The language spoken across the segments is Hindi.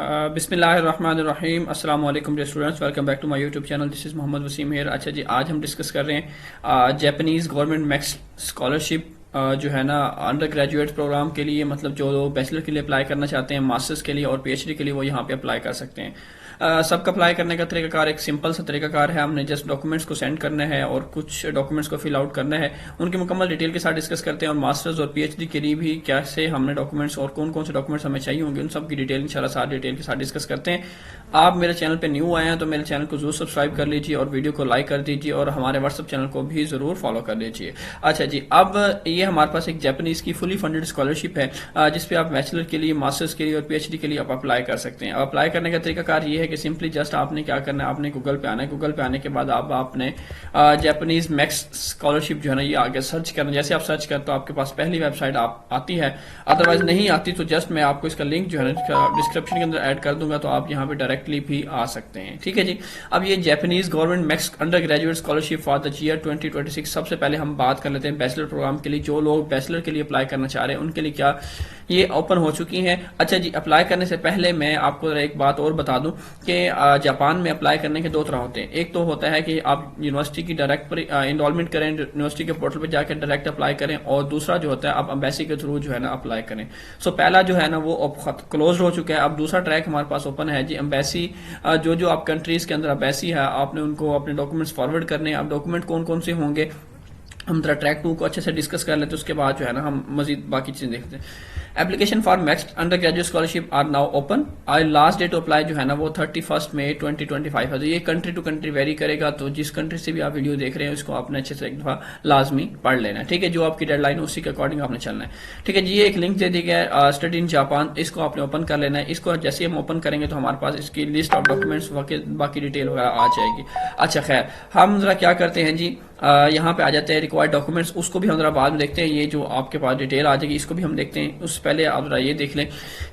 बिस्मिल्लाहिर्रहमानिर्रहीम अस्सलाम वालेकुम dear students, welcome back to my YouTube channel. This is Mohammad Waseem here. अच्छा जी, आज हम डिस्कस कर रहे हैं जापानीज़ गवर्नमेंट मैक्स स्कॉलरशिप जो है ना अंडर ग्रेजुएट प्रोग्राम के लिए, मतलब जो लोग बैचलर के लिए अप्लाई करना चाहते हैं, मास्टर्स के लिए और पीएचडी के लिए, वो यहाँ पे अप्लाई कर सकते हैं। सबका अप्लाई करने का तरीकाकार एक सिंपल सा तरीकाकार है। हमने जस्ट डॉक्यूमेंट्स को सेंड करना है और कुछ डॉक्यूमेंट्स को फिल आउट करना है। उनकी मुकम्मल डिटेल के साथ डिस्कस करते हैं और मास्टर्स और पीएचडी के लिए भी कैसे हमने डॉक्यूमेंट्स और कौन कौन से डॉक्यूमेंट्स हमें चाहिए होंगे, उन सब की डिटेल इंशाल्लाह साथ डिटेल के साथ डिस्कस करते हैं। आप मेरे चैनल पे न्यू आए हैं तो मेरे चैनल को जरूर सब्सक्राइब कर लीजिए और वीडियो को लाइक कर दीजिए और हमारे व्हाट्सएप चैनल को भी जरूर फॉलो कर लीजिए। अच्छा जी, अब ये हमारे पास एक जापानीज की फुली फंडेड स्कॉलरशिप है जिसपे आप बैचलर के लिए, मास्टर्स के लिए और पीएचडी के लिए आप अप्लाई कर सकते हैं। अब अप्लाई करने का तरीकाकार ये है कि सिंपली जस्ट आपने क्या करना है, आपने गूगल पे आना है। गूगल पे आने के बाद आपने जापानीज मैक्स स्कॉलरशिप जो है ना ये आगे सर्च करना। जैसे आप सर्च करते हो आपके पास पहली वेबसाइट आती है, अदरवाइज नहीं आती तो जस्ट मैं आपको इसका लिंक जो है ना डिस्क्रिप्शन के अंदर ऐड कर दूंगा, तो आप यहाँ पे डायरेक्टली भी आ सकते हैं। ठीक है जी। अब ये Japanese government max undergraduate scholarship for the year 2026। सबसे पहले हम बात कर लेते हैं बैचलर प्रोग्राम के लिए। जो लोग बैचलर के लिए अप्लाई करना चाह रहे हैं उनके लिए क्या ये ओपन हो चुकी हैं। अच्छा जी, अप्लाई करने से पहले मैं आपको एक बात और बता दूं कि जापान में अप्लाई करने के दो तरह होते हैं। एक तो होता है कि आप यूनिवर्सिटी की डायरेक्ट इनरोलमेंट करें, यूनिवर्सिटी के पोर्टल पर जाकर डायरेक्ट अप्लाई करें, और दूसरा जो होता है आप एम्बेसी के थ्रू जो है ना अप्लाई करें। सो पहला जो है ना वो क्लोज हो चुका है। अब दूसरा ट्रैक हमारे पास ओपन है जी, एम्बेसी। जो आप कंट्रीज के अंदर एम्बेसी है, आपने उनको अपने डॉक्यूमेंट्स फॉरवर्ड करने हैं। अब डॉक्यूमेंट कौन कौन से होंगे हम जरा ट्रैक 2 को अच्छे से डिस्कस कर लेते हैं, उसके बाद जो है ना हम मजीद बाकी चीजें देखते हैं। Application for max undergraduate scholarship are now open. आज लास्ट डेट अप्लाई जो है ना वो 31 मई 2025 है। तो ये कंट्री टू कंट्री वेरी करेगा, तो जिस कंट्री से भी आप वीडियो देख रहे हैं उसको आपने अच्छे से एक दफा लाजमी पढ़ लेना है। ठीक है, जो आपकी डेडलाइन है उसी के अकॉर्डिंग आपने चलना है। ठीक है जी, ये एक लिंक दे दी गया है स्टडी इन जापान, इसको आपने ओपन कर लेना है। इसको जैसे हम ओपन करेंगे तो हमारे पास इसकी लिस्ट ऑफ डॉक्यूमेंट्स बाकी डिटेल वगैरह आ जाएगी। अच्छा खैर, हम जरा क्या करते हैं जी, यहाँ पे आ जाते हैं रिक्वायर्ड डॉक्यूमेंट्स, उसको भी हम जरा बाद में देखते हैं। ये जो आपके पास डिटेल आ जाएगी इसको भी हम देखते हैं। उससे पहले आप जरा ये देख लें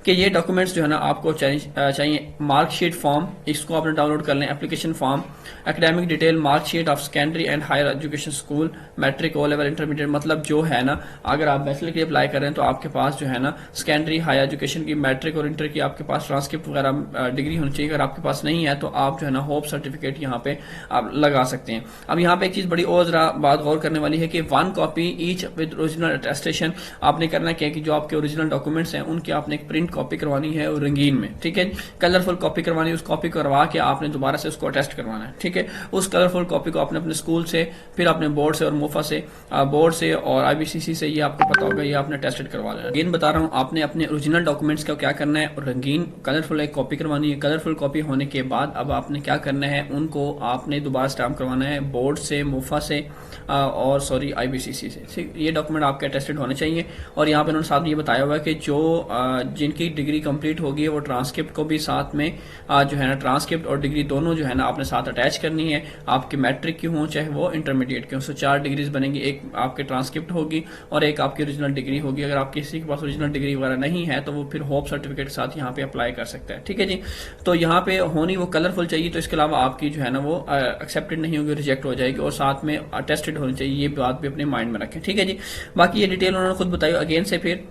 कि ये डॉक्यूमेंट्स जो है ना आपको चाहिए मार्कशीट फॉर्म, इसको आपने डाउनलोड कर लें। Application form, academic detail, marksheet of secondary and higher education school, matric, O level, intermediate. मतलब जो है ना अगर आप बैचलर के लिए अप्लाई कर रहे हैं तो आपके पास जो है ना सेकेंडरी, हायर एजुकेशन की, मैट्रिक और इंटर की आपके पास ट्रांसक्रिप्ट वगैरह डिग्री होनी चाहिए। अगर आपके पास नहीं है तो आप जो है ना होप सर्टिफिकेट यहाँ पे आप लगा सकते हैं। अब यहाँ पे एक चीज बड़ी और जरा बात गौर करने वाली है कि 1 copy each with original attestation आपने करना क्या कि जो आपके ओरिजिनल डॉक्यूमेंट्स हैं उनकी आपने एक प्रिंट कॉपी करवानी है और रंगीन में। ठीक है, कलरफुल कॉपी करवानी है। उस कॉपी करवा के आपने दोबारा से उसको अटेस्ट करवाना है। ठीक है, उस कलरफुल कॉपी को आपने अपने स्कूल से, फिर अपने बोर्ड से और मोफा से, बोर्ड से और आईबीसीसी से, ये आपको पता होगा, ये आपने टेस्टेड करवा लेना। अगेन बता रहा हूँ, आपने अपने ओरिजिनल डॉक्यूमेंट्स का क्या करना है, रंगीन कलरफुल एक कॉपी करवानी है। कलरफुल कॉपी होने के बाद अब आपने क्या करना है, उनको आपने दोबारा स्टैम्प करवाना है बोर्ड से, मोफा से और सॉरी आईबीसीसी से। ठीक, ये डॉक्यूमेंट आपके अटेस्टेड होने चाहिए। और यहाँ पे उन्होंने साथ में ये बताया हुआ है कि जो जिनकी डिग्री कंप्लीट होगी वो ट्रांसक्रिप्ट को भी साथ में जो है ना ट्रांसक्रिप्ट और डिग्री दोनों जो है ना आपने साथ अटैच करनी है। आपकी मैट्रिक की हो चाहे वो इंटरमीडिएट की हो। सो 4 डिग्रीज बनेंगी, एक आपके ट्रांसक्रिप्ट होगी और एक आपकी ओरिजिनल डिग्री होगी। अगर आप किसी के पास ओरिजिनल डिग्री वगैरह नहीं है तो वो फिर होप सर्टिफिकेट के साथ यहाँ पे अप्लाई कर सकता है। ठीक है जी, तो यहाँ पे होनी वो कलरफुल चाहिए, तो इसके अलावा आपकी जो है ना वो एक्सेप्टेड नहीं होगी, रिजेक्ट हो जाएगी। और साथ में अटेस्टेड होनी चाहिए, ये बात भी अपने माइंड में रखें। ठीक है जी, बाकी ये डिटेल उन्होंने खुद बताई। अगेन से फिर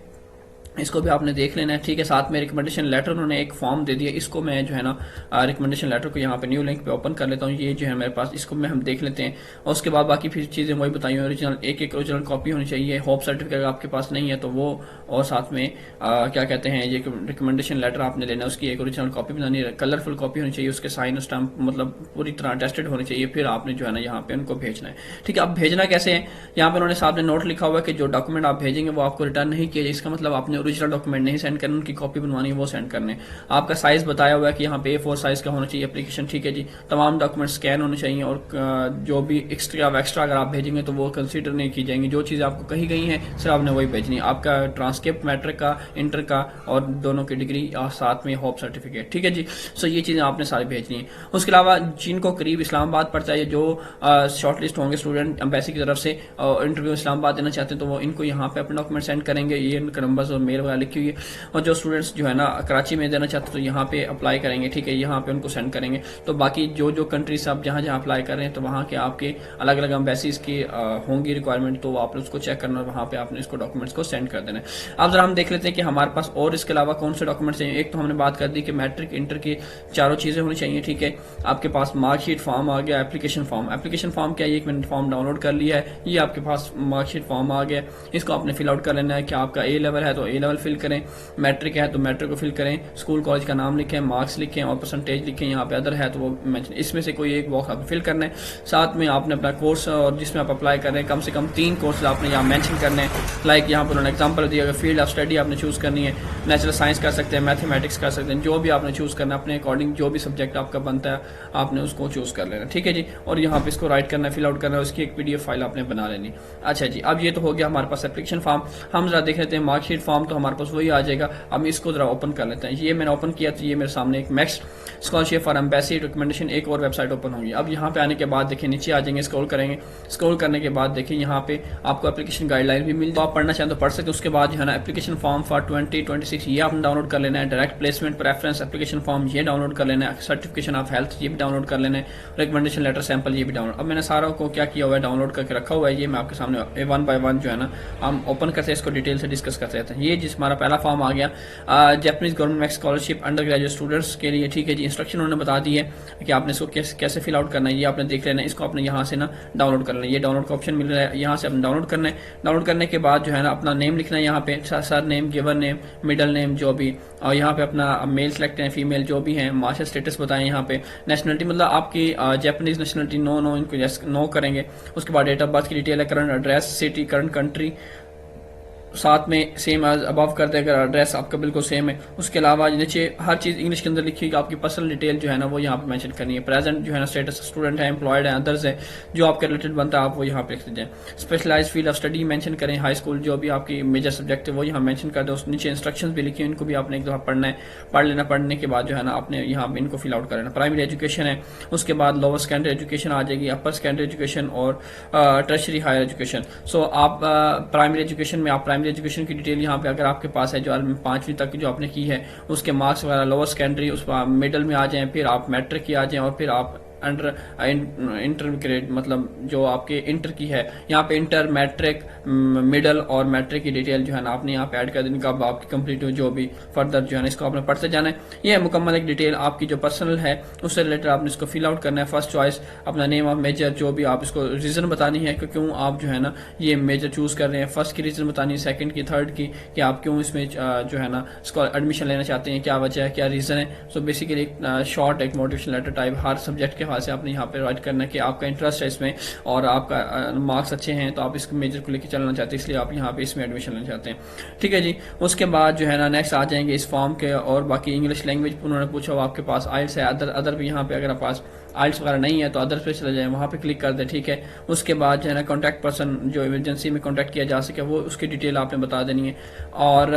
इसको भी आपने देख लेना है। ठीक है, साथ में रिकमेंडेशन लेटर उन्होंने एक फॉर्म दे दिया, इसको मैं जो है ना रिकमेंडेशन लेटर को यहाँ पे न्यू लिंक पे ओपन कर लेता हूँ। ये जो है मेरे पास, इसको हम देख लेते हैं और उसके बाद बाकी फिर चीजें वही बताई। ओरिजिनल एक ओरिजिनल कॉपी होनी चाहिए। होप सर्टिफिकेट आपके पास नहीं है तो वो, और साथ में क्या कहते हैं ये रिकमेंडेशन लेटर आपने लेना, उसकी एक ओरिजिनल कॉपी बनानी है। कलरफुल कॉपी होनी चाहिए, उसके साइन स्टाम्प मतलब पूरी तरह टेस्टेड होनी चाहिए। फिर आपने जो है ना यहाँ पे उनको भेजना है। ठीक है, अब भेजना कैसे है, यहाँ पे उन्होंने सामने नोट लिखा हुआ है कि जो डॉक्यूमेंट आप भेजेंगे वो आपको रिटर्न नहीं किया जाए। इसका मतलब आपने ओरिजिनल डॉक्यूमेंट नहीं सेंड करना, उनकी कॉपी बनवानी है वो सेंड करने। आपका साइज बताया हुआ है कि यहाँ पे A4 साइज का होना चाहिए एप्लीकेशन। ठीक है जी, तमाम डॉक्यूमेंट स्कैन होने चाहिए और जो भी एक्स्ट्रा अगर आप भेजेंगे तो वो कंसीडर नहीं की जाएंगी। जो चीज़ आपको कही गई है सिर्फ आपने वही भेजनी है। आपका ट्रांसक्रिप्ट, मैट्रिक का, इंटर का और दोनों की डिग्री और साथ में होप सर्टिफिकेट। ठीक है जी, सो ये चीज़ें आपने सारी भेजनी है। उसके अलावा जिनको करीब इस्लामाबाद पड़ता है, जो शॉर्टलिस्ट होंगे स्टूडेंट एम्बेसी की तरफ से इंटरव्यू इस्लामाबाद देना चाहते हैं, तो वो इनको यहाँ पे अपने डॉक्यूमेंट सेंड करेंगे। ये इनका नंबर और मेल वगैरह लिखी हुई है। और जो स्टूडेंट्स जो है ना कराची में देना चाहते हैं तो यहाँ पे अप्लाई करेंगे, ठीक है, यहाँ पे उनको सेंड करेंगे। तो बाकी जो जो कंट्रीज आप जहाँ जहाँ अप्लाई कर रहे हैं तो वहाँ के आपके अलग अलग एम्बेसीज की होंगी रिक्वायरमेंट, तो आपने उसको चेक करना और वहाँ पे आपने इसको डॉक्यूमेंट्स को सेंड कर देना है। अब जरा हम देख लेते हैं कि हमारे पास और इसके अलावा कौन से डॉक्यूमेंट्स चाहिए। एक तो हमने बात कर दी कि मैट्रिक इंटर की चारों चीज़ें होनी चाहिए, ठीक है। आपके पास मार्कशीट फॉर्म आ गया, एप्लीकेशन फॉर्म। एप्लीकेशन फॉर्म क्या है, एक मैंने फॉर्म डाउनलोड कर लिया है, ये आपके पास मार्कशीट फॉर्म आ गया, इसको आपने फिल आउट कर लेना है कि आपका ए लेवल है तो ए लेवल फिल करें, मैट्रिक है तो मैट्रिक को फिल करें, स्कूल कॉलेज का नाम लिखें, मार्क्स लिखें और परसेंटेज लिखें, यहाँ पे अदर है तो वो मेंशन, इसमें से कोई एक बॉक्स आपको फिल करना है। साथ में आपने अपना कोर्स और जिसमें आप अप्लाई कर रहे हैं कम से कम 3 कोर्स आपने यहाँ मेंशन करने हैं। लाइक यहाँ पर उन्होंने एग्जांपल दिया, अगर फील्ड ऑफ स्टडी आपने चूज करनी है, नेचुरल साइंस कर सकते हैं, मैथमेटिक्स कर सकते हैं, जो भी आपने चूज करना है अपने अकॉर्डिंग, जो भी सब्जेक्ट आपका बनता है आपने उसको चूज कर लेना, ठीक है जी। और यहाँ पे इसको राइट करना है, फिल आउट करना है, उसकी एक PDF फाइल आपने बना लेनी। अच्छा जी, अब ये तो हो गया हमारे पास एप्लीकेशन फॉर्म। हम जरा देख लेते हैं मार्कशीट फॉर्म, तो हमारे पास वही आ जाएगा। हम इसको जरा ओपन कर लेते हैं। ये मैंने ओपन किया तो ये मेरे सामने एक max scholarship for embassy recommendation एक और वेबसाइट ओपन होगी। अब यहाँ पे आने के बाद देखिए नीचे आ जाएंगे, स्क्रॉल करेंगे, स्क्रॉल करने के बाद देखिए यहाँ पे आपको एप्लीकेशन गाइडलाइन भी मिल, तो आप पढ़ना चाहें तो पढ़ सकते हैं। उसके बाद जो है ना एप्लीकेशन फॉर्म फॉर 2026 ये आपने डाउनलोड कर लेना है। Direct placement preference application form ये डाउनलोड कर लेना है। सर्टिफिकेशन ऑफ हेल्थ ये भी डाउनलोड कर लेना है। रिकमेंडेशन लेटर सैंपल ये भी डाउनलोड। अब मैंने सारा को क्या किया हुआ है, डाउनलोड करके रखा हुआ है। ये मैं आपके सामने 1 बाय 1 जो है ना हम ओपन करते हैं, इसको डिटेल से डिस्कस करते रहते हैं। ये जिस हमारा पहला फॉर्म आ गया Japanese government max scholarship under graduate students के लिए, ठीक है जी। इंस्ट्रक्शन उन्होंने बता दी है कि आपने इसको कैसे फिल आउट करना है, ये आपने देख लेना है। इसको आपने यहाँ से ना डाउनलोड कर लेना है, ये डाउनलोड का ऑप्शन मिल रहा है, यहाँ से आपने डाउनलोड करना है। डाउनलोड करने के बाद जो है ना अपना नेम लिखना है, यहाँ पे sir name, given name, middle name जो भी, और यहाँ पे अपना मेल सेलेक्ट है, फीमेल जो भी है, मास्टर स्टेटस बताएं, यहाँ पे नेशनलिटी मतलब आपकी जापानीज नेशनलिटी नो इनको नो करेंगे। उसके बाद डेट ऑफ बर्थ की डिटेल है, current address, city, current country, साथ में सेम एज अबव कर दे अगर एड्रेस आपका बिल्कुल सेम है। उसके अलावा नीचे हर चीज़ इंग्लिश के अंदर लिखी है, आपकी पर्सनल डिटेल जो है ना वो यहाँ पे मेंशन करनी है। प्रेजेंट जो है ना स्टेटस स्टूडेंट है, एम्प्लॉयड है, अदर्स है, जो आपके रिलेटेड बनता है आप वो यहाँ पे लिख दीजिए। Specialize field of study mention करें, हाई स्कूल जो भी आपकी मेजर सब्जेक्ट है वो यहाँ मेंशन कर दो। उस नीचे इंस्ट्रक्शंस भी लिखी है, इनको भी आपने एक दफ़ा पढ़ना है, पढ़ लेना। पढ़ने के बाद जो है ना आपने यहाँ पे इनको फिल आउट कर लेना। प्राइमरी एजुकेशन है, उसके बाद लोअर सेकेंडरी एजुकेशन आ जाएगी, अपर सेकेंडरी एजुकेशन और टर्शरी हायर एजुकेशन। सो आप प्राइमरी एजुकेशन में आप प्राइमरी एजुकेशन की डिटेल यहाँ पे अगर आपके पास है जो 5वीं तक जो आपने की है उसके मार्क्स वगैरह, लोअर सेकेंडरी उस मिडल में आ जाएं, फिर आप मैट्रिक की आ जाएं और फिर आप अंडर इंटर ग्रेड मतलब जो आपके इंटर की है, यहाँ पे इंटर, मैट्रिक, मिडल और मैट्रिक की डिटेल जो है ना आपने यहाँ पे ऐड कर देनी। कब आपकी कंप्लीट हो जो भी फर्दर जो है ना इसको आपने पढ़ते जाना है। ये मुकम्मल एक डिटेल आपकी जो पर्सनल है उससे रिलेटेड आपने इसको फिल आउट करना है। फर्स्ट चॉइस अपना नेम ऑफ मेजर, जो भी आप इसको रीजन बतानी है कि क्यों आप जो है ना ये मेजर चूज कर रहे हैं। फर्स्ट की रीजन बतानी है, सेकंड की, थर्ड की कि आप क्यों इसमें जो है ना एडमिशन लेना चाहते हैं, क्या वजह है, क्या रीजन है। सो बेसिकली एक शॉर्ट एक मोटिवेशन लेटर टाइप हर सब्जेक्ट के से आपने यहाँ पे राइट करना है कि आपका इंटरेस्ट है इसमें और आपका मार्क्स अच्छे हैं तो आप इस मेजर को लेकर चलना चाहते हैं, इसलिए आप यहाँ पे इसमें एडमिशन लेना चाहते हैं, ठीक है जी। उसके बाद जो है ना नेक्स्ट आ जाएंगे इस फॉर्म के और बाकी इंग्लिश लैंग्वेज उन्होंने पूछा हुआ आपके पास आइल्स है, अदर भी यहाँ पे अगर आप पास आइल्स वगैरह नहीं है तो अदर पे चले जाए, वहाँ पे क्लिक कर दे, ठीक है। उसके बाद जो है ना कॉन्टैक्ट पर्सन जो इमरजेंसी में कॉन्टैक्ट किया जा सके वो उसकी डिटेल आपने बता देनी है और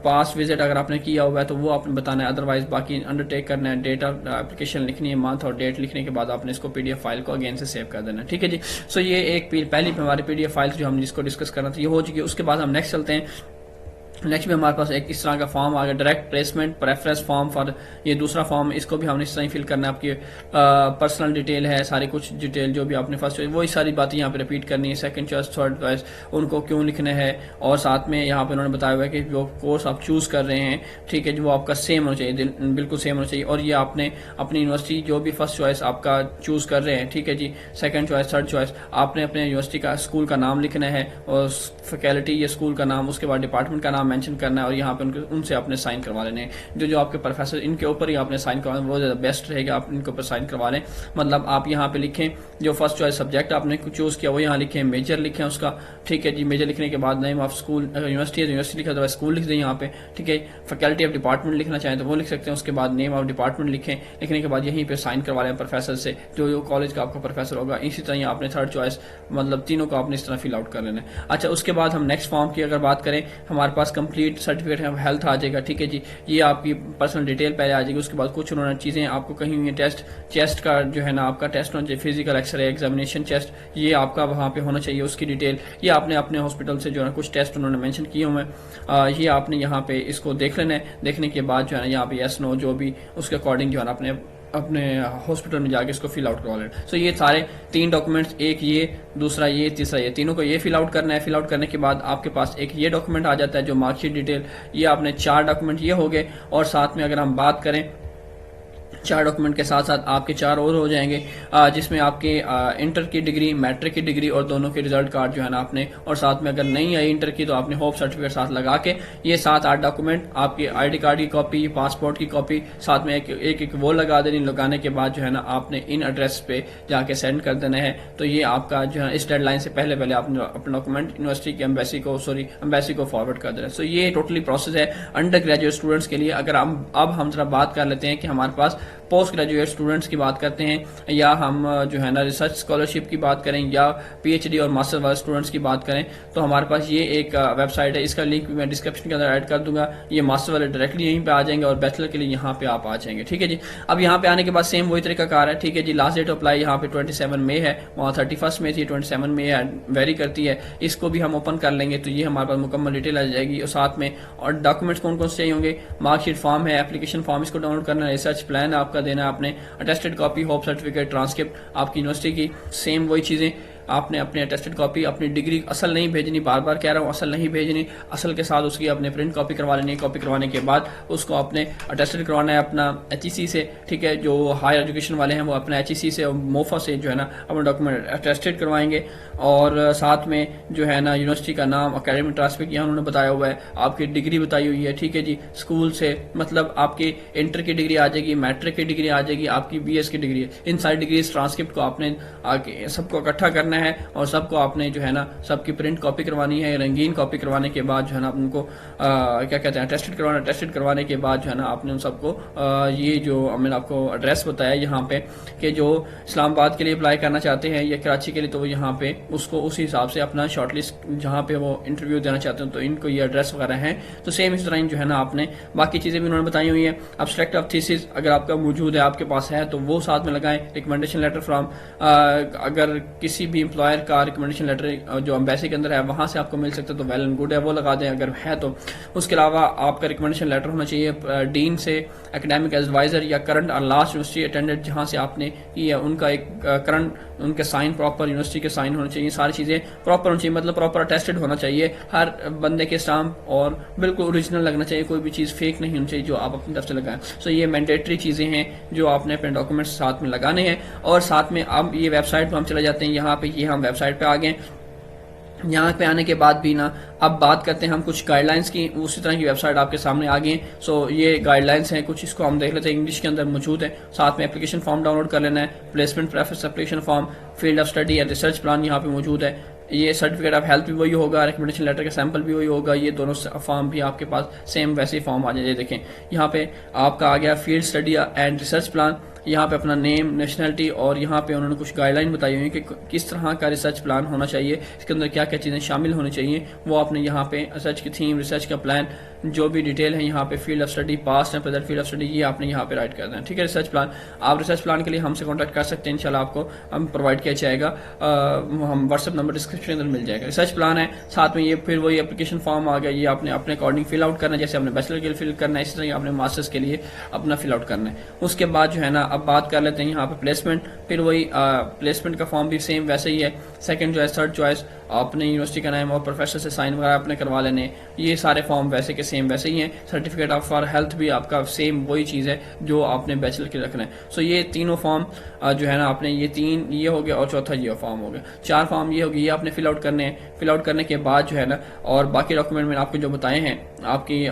पास विजिट अगर आपने किया हुआ है तो वो आपने बताना है। अदरवाइज बाकी अंडरटेक करना है, डेट ऑफ एप्लीकेशन लिखनी है, मंथ और डेट लिखने के बाद आपने इसको PDF फाइल को अगेन से सेव कर देना है, ठीक है जी। सो ये एक पहली हमारी PDF फाइल जो हम जिसको डिस्कस करना था ये हो चुकी है। उसके बाद हम नेक्स्ट चलते हैं। नेक्स्ट में हमारे पास एक इस तरह का फॉर्म आ गया, direct placement preference form for, ये दूसरा फॉर्म, इसको भी हमने इस तरह ही फिल करना है। आपकी पर्सनल डिटेल है, सारी कुछ डिटेल जो भी आपने फर्स्ट चॉइस वही सारी बातें यहाँ पे रिपीट करनी है। सेकंड चॉइस, थर्ड चॉइस उनको क्यों लिखने हैं और साथ में यहाँ पे उन्होंने बताया हुआ है कि जो कोर्स आप चूज कर रहे हैं, ठीक है, जो वो आपका सेम होना चाहिए, बिल्कुल सेम होना चाहिए। और ये आपने अपनी यूनिवर्सिटी जो भी फर्स्ट चॉइस आपका चूज कर रहे हैं, ठीक है जी, सेकंड चॉइस, थर्ड चॉइस, आपने अपने यूनिवर्सिटी का स्कूल का नाम लिखना है और फैकल्टी या स्कूल का नाम, उसके बाद डिपार्टमेंट का नाम मेंशन करना है और यहाँ पे उनसे आपने साइन करवा लेने हैं। जो आपके प्रोफेसर इनके ऊपर ही आपने साइन करवा, वो ज्यादा बेस्ट रहेगा, आप इनके ऊपर साइन करवा लें। मतलब आप यहाँ पे लिखें जो फर्स्ट चॉइस सब्जेक्ट आपने चूज किया वो यहाँ लिखें, मेजर लिखें उसका, ठीक है जी। मेजर लिखने के बाद नेम ऑफ स्कूल, यूनिवर्सिटी है तो यूनिवर्सिटी लिखा तो स्कूल लिख दें यहाँ पे, ठीक है। फैकल्टी ऑफ डिपार्टमेंट लिखना चाहें तो वो लिख सकते हैं। उसके बाद नेम ऑफ डिपार्टमेंट लिखें, लिखने के बाद यहीं पे साइन करवा लें प्रोफेसर से, जो कॉलेज का आपका प्रोफेसर होगा। इसी तरह आपने थर्ड चॉइस मतलब तीनों को आपने इस तरह फिल आउट कर लेना है। अच्छा, उसके बाद हम नेक्स्ट फॉर्म की अगर बात करें, हमारे पास कंप्लीट सर्टिफिकेट ऑफ हेल्थ आ जाएगा, ठीक है जी। ये आपकी पर्सनल डिटेल पहले आ जाएगी, उसके बाद कुछ उन्होंने चीज़ें आपको कही हुई हैं, चेस्ट का जो है ना आपका टेस्ट होना चाहिए, फिजिकल एक्सरे एग्जामिनेशन चेस्ट, ये आपका वहाँ पे होना चाहिए, उसकी डिटेल ये आपने अपने हॉस्पिटल से जो है कुछ टेस्ट उन्होंने मेंशन किए हुए हैं, ये आपने यहाँ पे इसको देख लेना है। देखने के बाद जो है ना यहाँ पे यस नो जो भी उसके अकॉर्डिंग जो है ना अपने हॉस्पिटल में जाके इसको फिल आउट करवा लेना। सो ये सारे 3 डॉक्यूमेंट्स, एक ये, दूसरा ये, तीसरा ये, तीनों को ये फिल आउट करना है। फिल आउट करने के बाद आपके पास एक ये डॉक्यूमेंट आ जाता है जो मार्कशीट डिटेल, ये आपने 4 डॉक्यूमेंट ये हो गए। और साथ में अगर हम बात करें 4 डॉक्यूमेंट के साथ साथ आपके 4 और हो जाएंगे, जिसमें आपके इंटर की डिग्री, मैट्रिक की डिग्री और दोनों के रिजल्ट कार्ड जो है ना आपने, और साथ में अगर नहीं आई इंटर की तो आपने होप सर्टिफिकेट साथ लगा के ये 7-8 डॉक्यूमेंट, आपके आईडी कार्ड की कॉपी, पासपोर्ट की कॉपी साथ में एक वो लगा देनी। लगाने के बाद जो है ना आपने इन एड्रेस पे जाके सेंड कर देना है। तो ये आपका जो है इस डेडलाइन से पहले आपने अपना डॉक्यूमेंट यूनिवर्सिटी की एम्बेसी को फॉरवर्ड कर देना है। सो ये टोटली प्रोसेस है अंडर ग्रेजुएट स्टूडेंट्स के लिए। अगर हम जरा बात कर लेते हैं कि हमारे पास पोस्ट ग्रेजुएट स्टूडेंट्स की बात करते हैं, या हम जो है ना रिसर्च स्कॉलरशिप की बात करें, या पीएचडी और मास्टर वाले स्टूडेंट्स की बात करें, तो हमारे पास ये एक वेबसाइट है, इसका लिंक भी मैं डिस्क्रिप्शन के अंदर ऐड कर दूंगा। ये मास्टर वाले डायरेक्टली यहीं पे आ जाएंगे और बैचलर के लिए यहाँ पे आप आ जाएंगे, ठीक है जी। अब यहाँ पे आने के बाद सेम वही तरीका कार है, ठीक है जी। लास्ट डेट अप्लाई यहाँ पे 27 मई है, वहाँ 31 मई थी, 27 मई है, वेरी करती है। इसको भी हम ओपन कर लेंगे तो ये हमारे पास मुकम्मल डिटेल आ जाएगी। और साथ में और डॉक्यूमेंट्स कौन कौन से चाहिए होंगे, मार्कशीट फॉर्म है, एप्लीकेशन फॉर्म इसको डाउनलोड करना है, रिसर्च प्लान आपका देना है आपने, attested copy, hope certificate, transcript आपकी यूनिवर्सिटी की, सेम वही चीज़ें आपने अपने अटेस्टेड कॉपी, अपनी डिग्री असल नहीं भेजनी, बार बार कह रहा हूँ असल नहीं भेजनी, असल के साथ उसकी अपने प्रिंट कॉपी करवा लेनी है। कॉपी करवाने के बाद उसको अपने अटेस्टेड करवाना है अपना एचईसी से, ठीक है। जो हायर एजुकेशन वाले हैं वो अपना एचईसी से और मोफा से जो है ना अपना डॉक्यूमेंट अटेस्टेड करवाएंगे। और साथ में जो है ना यूनिवर्सिटी का नाम, अकेडमिक ट्रांसक्रिप्ट यहाँ उन्होंने बताया हुआ है, आपकी डिग्री बताई हुई है, ठीक है जी। स्कूल से मतलब आपकी इंटर की डिग्री आ जाएगी, मैट्रिक की डिग्री आ जाएगी, आपकी बीएस की डिग्री है। इन सारी डिग्री ट्रांसक्रिप्ट को आपने आगे सबको इकट्ठा करना है और सबको आपने जो है ना सबकी प्रिंट कॉपी करवानी है। रंगीन कॉपी करवाने के बाद जो है ना उनको क्या कहते हैं टेस्टेड करवाने के बाद जो है ना आपने उन सबको ये जो मैंने आपको एड्रेस बताया यहाँ पे कि जो इस्लामाबाद के लिए अप्लाई करना चाहते हैं या कराची के लिए, तो वो यहाँ पे उसको उसी हिसाब से अपना शॉर्टलिस्ट जहाँ पे वो इंटरव्यू देना चाहते हैं तो इनको ये एड्रेस वगैरह हैं। तो सेम इस तरह जो है ना आपने बाकी चीज़ें भी उन्होंने बताई हुई है। अब्स्ट्रैक्ट ऑफ थीसिस अगर आपका मौजूद है, आपके पास है, तो वो साथ में लगाएं। रिकमेंडेशन लेटर फ्रॉम अगर किसी भी एम्प्लॉयर का रिकमेंडेशन लेटर जो एम्बेसी के अंदर है वहाँ से आपको मिल सकता है तो वेल एंड गुड है, वो लगा दें अगर है तो। उसके अलावा आपका रिकमेंडेशन लेटर होना चाहिए डीन से, एकेडमिक एडवाइजर या करंट और लास्ट यूनिवर्सिटी अटेंडेड जहाँ से आपने की है उनका एक करंट, उनके साइन प्रॉपर, यूनिवर्सिटी के साइन होने चाहिए, सारी चीज़ें प्रॉपर होनी चाहिए, मतलब प्रॉपर अटेस्टेड होना चाहिए हर बंदे के स्टाम्प, और बिल्कुल ओरिजिनल लगना चाहिए, कोई भी चीज़ फेक नहीं होनी चाहिए जो आप अपनी तरफ से लगाएं। सो ये मैंडेटरी चीज़ें हैं जो आपने अपने डॉक्यूमेंट्स साथ में लगाने हैं। और साथ में अब ये वेबसाइट पर हम चले जाते हैं, यहाँ पे ये हम वेबसाइट पे आ गए। यहाँ पे आने के बाद भी ना अब बात करते हैं हम कुछ गाइडलाइंस की, उसी तरह की वेबसाइट आपके सामने आ गई है। सो ये गाइडलाइंस हैं कुछ, इसको हम देख लेते हैं, इंग्लिश के अंदर मौजूद है। साथ में एप्लीकेशन फॉर्म डाउनलोड कर लेना है, placement preference application form, field of study and research plan यहाँ पे मौजूद है। ये सर्टिफिकेट ऑफ हेल्थ भी वही होगा, रिकमेंडेशन लेटर का सैंपल भी वही होगा, ये दोनों फॉर्म भी आपके पास सेम वैसे ही फॉर्म आ जाए। देखें यहाँ पे आपका आ गया field study and research plan, यहाँ पे अपना नेम, नेशनलिटी, और यहाँ पे उन्होंने कुछ गाइडलाइन बताई हुई है कि किस तरह का रिसर्च प्लान होना चाहिए, इसके अंदर क्या क्या चीज़ें शामिल होनी चाहिए, वो आपने यहाँ पे रिसर्च की थीम, रिसर्च का प्लान, जो भी डिटेल है यहाँ पे field of study, past and present field of study, ये आपने यहाँ पे राइट कर देना है, ठीक है। रिसर्च प्लान, आप रिसर्च प्लान के लिए हमसे कॉन्टैक्ट कर सकते हैं, इंशाल्लाह आपको हम प्रोवाइड किया जाएगा, हम व्हाट्सअप नंबर डिस्क्रिप्शन के अंदर मिल जाएगा। रिसर्च प्लान है, साथ में ये फिर वही एप्लीकेशन फॉर्म आ गया, ये आपने अपने अकॉर्डिंग फिल आउट करना है, जैसे आपने बैचलर के लिए फिल करना है इसी तरह आपने मास्टर्स के लिए अपना फिल आउट करना है। उसके बाद जो है ना अब बात कर लेते हैं यहाँ पे प्लेसमेंट, फिर वही प्लेसमेंट का फॉर्म भी सेम वैसे ही है, सेकंड चॉइस, थर्ड चॉइस, आपने यूनिवर्सिटी का नाम और प्रोफेसर से साइन वगैरह अपने करवा लेने, ये सारे फॉर्म वैसे के सेम वैसे ही हैं। सर्टिफिकेट ऑफ फॉर हेल्थ भी आपका सेम वही चीज़ है जो आपने बैचलर के रखना है। सो ये तीनों फॉर्म जो है ना आपने ये 3 ये हो गया और चौथा ये फॉर्म हो गया, 4 फॉर्म ये हो गया, ये आपने फिल आउट करने हैं। फिल आउट करने के बाद जो है ना और बाकी डॉक्यूमेंट मैंने आपको जो बताए हैं, आपकी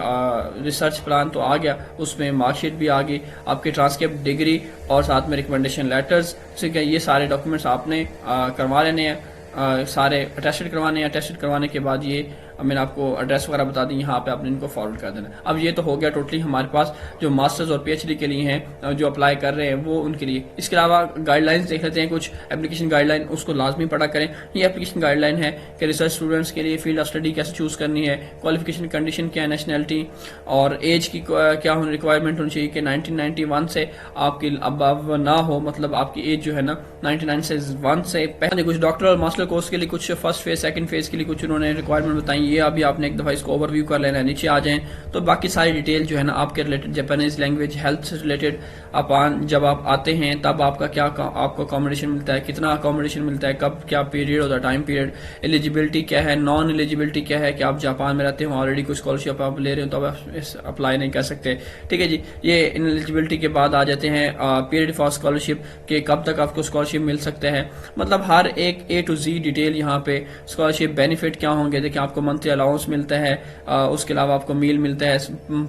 रिसर्च प्लान तो आ गया, उसमें मार्कशीट भी आ गई, आपकी ट्रांसक्रिप्ट, डिग्री और साथ में रिकमेंडेशन लेटर्स, ठीक है। ये सारे डॉक्यूमेंट्स आपने करवा लेने हैं, सारे अटेस्टेड करवाने हैं। अटेस्टेड करवाने के बाद ये मैंने आपको एड्रेस वगैरह बता दी, यहाँ पे आपने इनको फॉरवर्ड कर देना। अब ये तो हो गया टोटली हमारे पास जो मास्टर्स और पीएचडी के लिए हैं, जो अप्लाई कर रहे हैं वो उनके लिए। इसके अलावा गाइडलाइंस देख लेते हैं, कुछ एप्लीकेशन गाइडलाइन, उसको लाजमी पढ़ा करें। ये एप्लीकेशन गाइडलाइन है कि रिसर्च स्टूडेंट्स के लिए फील्ड ऑफ स्टडी कैसे चूज करनी है, क्वालिफिकेशन कंडीशन क्या है, नेशनैलिटी और एज की क्या रिक्वायरमेंट होनी चाहिए कि 1991 से आपकी अब ना हो, मतलब आपकी एज जो है ना 99 से 1 से पहले। कुछ डॉक्टर और मास्टर कोर्स के लिए कुछ फर्स्ट फेज सेकंड फेज के लिए कुछ उन्होंने रिक्वायरमेंट बताई, ये अभी आपने एक दफा इसको ओवरव्यू कर लेना है। नीचे आ जाएं तो बाकी सारी डिटेल जो है ना आपके रिलेटेड, जापानीज लैंग्वेज, हेल्थ से रिलेटेड, अपन जब आप आते हैं तब आपका क्या आपको अकोमोडेशन मिलता है, कितना अकोमोडेशन मिलता है, कब क्या पीरियड होता है, टाइम पीरियड, एलिजिबिलिटी क्या है, नॉन एलिजिबिलिटी क्या है कि आप जापान में रहते हो, ऑलरेडी कोई स्कॉलरशिप आप ले रहे हो तो आप अप्लाई नहीं कर सकते। ठीक है जी, ये इन एलिजिबिलिटी के बाद आ जाते हैं पीरियड फॉर स्कॉलरशिप के कब तक आपको स्कॉलरशिप मिल सकता है। मतलब हर एक ए टू जी डिटेल यहाँ पे, स्कॉलरशिप बेनिफिट क्या होंगे, देखिए आपको मंथली अलाउंस मिलता है, उसके अलावा आपको मील मिलता है,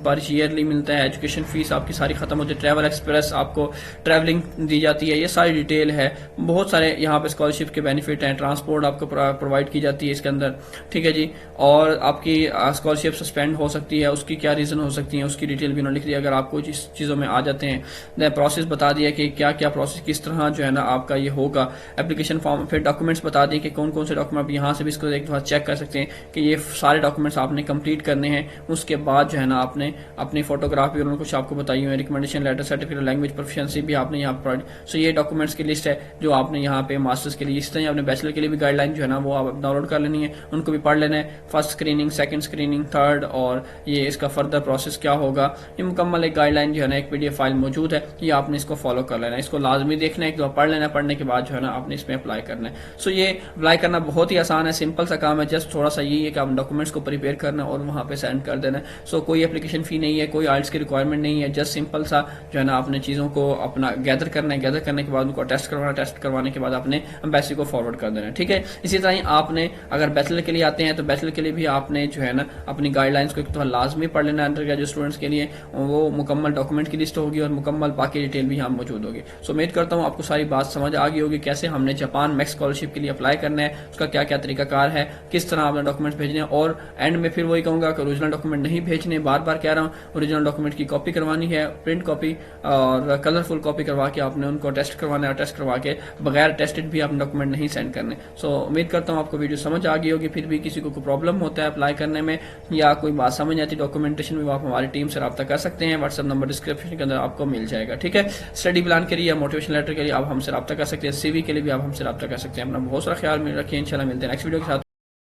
पर ईयरली मिलता है, एजुकेशन फीस आपकी सारी खत्म होती है, ट्रैवल एक्सप्रेस आपको ट्रैवलिंग दी जाती है, ये सारी डिटेल है। बहुत सारे यहाँ पे स्कॉलरशिप के बेनिफिट हैं, ट्रांसपोर्ट आपको प्रोवाइड की जाती है इसके अंदर। ठीक है जी, और आपकी स्कॉलरशिप सस्पेंड हो सकती है, उसकी क्या रीजन हो सकती है, उसकी डिटेल भी उन्होंने लिख दी। अगर आपको जिस चीज़ों में आ जाते हैं, प्रोसेस बता दिया कि क्या क्या प्रोसेस किस तरह जो है ना आपका ये होगा, एप्लीकेशन फॉर्म, फिर डॉक्यूमेंट्स बता दिए कि कौन कौन से डॉक्यूमेंट, आप यहाँ से भी इसको एक दफा चेक कर सकते हैं कि ये सारे डॉक्यूमेंट्स आपने कंप्लीट करने हैं। उसके बाद जो है ना आपने अपनी फोटोग्राफी, उन्होंने कुछ आपको बताई हुई है, recommendation letter, certificate, language proficiency भी आपने यहाँ पर। सो ये डॉक्यूमेंट्स की लिस्ट है जो आपने यहाँ पे मास्टर्स के लिए, इस तरह आपने बैचलर के लिए भी गाइडलाइन जो है ना वो आप डाउनलोड कर लेनी है, उनको भी पढ़ लेना है। First screening, second screening, third, और ये इसका फर्दर प्रोसेस क्या होगा, ये मुकम्मल एक गाइडलाइन जो है ना एक पीडीएफ फाइल मौजूद है, ये आपने इसको फॉलो कर लेना है, इसको लाजमी देखना है, एक दो पढ़ लेना, पढ़ने के बाद जो है ना आपने इसमें अप्लाई करना है। सो ये अप्लाई करना बहुत ही आसान है, सिंपल सा काम है, जस्ट थोड़ा सा यही है कि आप डॉक्यूमेंट्स को प्रिपेयर करना और वहाँ पे सेंड कर देना है। सो कोई एप्लीकेशन फी नहीं है, कोई आइल्स की रिक्वायरमेंट नहीं है, जस्ट सिंपल सा जो है ना आपने चीज़ों को अपना गैदर करना है, गैदर करने के बाद उनको टेस्ट करवाना, टेस्ट करवाने के बाद आपने एम्बेसी को फॉरवर्ड कर देना है। ठीक है, इसी तरह ही आपने अगर बैचलर के लिए आते हैं तो बैचलर के लिए भी आपने जो है ना अपनी गाइडलाइंस को एक तो लाजमी पढ़ लेना है। अंडर ग्रेजुएट स्टूडेंट्स के लिए वो मुकम्मल डॉक्यूमेंट की लिस्ट होगी और मुकम्मल बाकी डिटेल भी यहाँ मौजूद होगी। सो उम्मीद करता हूँ आपको सारी बात समझ आ गई होगी, कैसे हमने जापान मैक्स स्कॉलरशिप के लिए अप्लाई करना है, उसका क्या क्या तरीकाकार है, किस तरह आपने डॉक्यूमेंट्स भेजने हैं। और एंड में फिर वही कहूँगा कि ओरिजिनल डॉक्यूमेंट नहीं भेजने, बार बार कह रहा हूँ, ओरिजिनल डॉक्यूमेंट की कॉपी करवानी है, प्रिंट कॉपी और कलरफुल कॉपी करवा के आपने उनको टेस्ट करवाना है, और टेस्ट करवा के बगैर टेस्टेड भी आपने डॉक्यूमेंट नहीं सेंड करने। सो उम्मीद करता हूँ आपको वीडियो समझ आ गई होगी। फिर भी किसी को कोई प्रॉब्लम होता है अप्लाई करने में या कोई बात समझ नहीं आती डॉक्यूमेंटेशन में, आप हमारी टीम से रब्ता कर सकते हैं, व्हाट्सएप नंबर डिस्क्रिप्शन के अंदर आपको मिल जाएगा। ठीक है, स्टडी प्लान के लिए या मोटिवेशन लेटर के लिए आप हमसे रब्ता कर सकते हैं, सीवी के लिए भी आप हमसे रब्ता कर सकते हैं। अपना बहुत सारा ख्याल में रखिए, इंशाल्लाह मिलते हैं नेक्स्ट वीडियो के साथ।